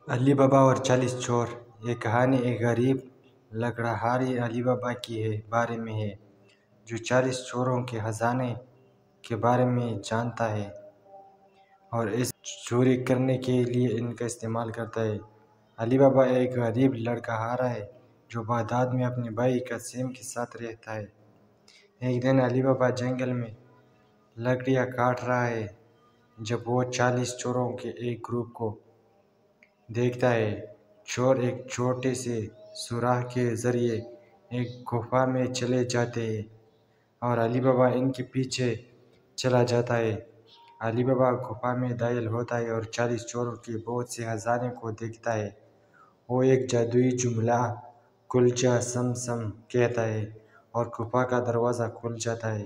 علی بابا اور 40 چور۔ یہ کہانی ایک غریب لکڑہاری علی بابا کے بارے میں ہے جو 40 چوروں کے خزانے کے بارے میں جانتا ہے اور اس چوری کرنے کے لیے ان کا استعمال کرتا ہے۔ علی بابا ایک غریب لکڑہارا ہے جو بغداد میں اپنے بھائی قاسم کے ساتھ رہتا ہے۔ ایک دن علی بابا جنگل میں لکڑیاں کاٹ رہا ہے جب وہ 40 چوروں کے ایک گروپ کو دیکھتا ہے۔ چور ایک چھوٹے سے سوراخ کے ذریعے ایک گفا میں چلے جاتے ہیں اور علی بابا ان کے پیچھے چلا جاتا ہے۔ علی بابا گفا میں داخل ہوتا ہے اور 40 چوروں کے بہت سے خزانے کو دیکھتا ہے۔ وہ ایک جادوئی جملہ کھل جا سم سم کہتا ہے اور گفا کا دروازہ کھل جاتا ہے۔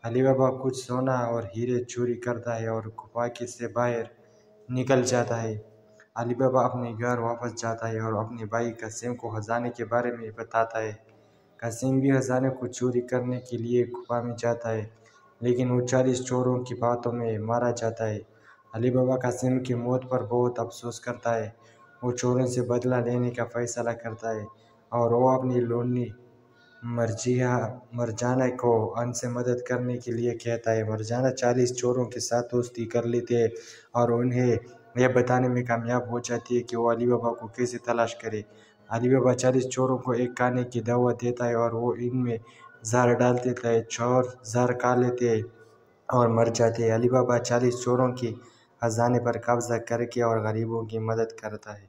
علی بابا کچھ سونا اور ہیرے چوری کرتا ہے اور گفا سے باہر نکل جاتا ہے۔ علی بابا اپنے گھر واپس جاتا ہے اور اپنے بھائی قاسم کو خزانے کے بارے میں بتاتا ہے۔ قاسم بھی خزانے کو چوری کرنے کے لیے گفا میں جاتا ہے لیکن وہ 40 چوروں کی باتوں میں مارا جاتا ہے۔ علی بابا قاسم کی موت پر بہت افسوس کرتا ہے۔ وہ چوروں سے بدلہ لینے کا فیصلہ کرتا ہے اور وہ اپنی لونڈی مرجانہ کو ان سے مدد کرنے کے لیے کہتا ہے۔ مرجانہ 40 چوروں کے ساتھ دوستی کر لیتی ہے اور انہیں یہ بتانے میں کامیاب ہو جاتی ہے کہ وہ علی بابا کو کیسے تلاش کریں۔ علی بابا 40 چوروں کو ایک کھانے کی دعوت دیتا ہے اور وہ ان میں زہر ڈال دیتا ہے۔ چور زہر کھا لیتے ہیں اور مر جاتے ہیں۔ علی بابا 40 چوروں کے خزانے پر قبضہ کر کے اور غریبوں کی مدد کرتا ہے۔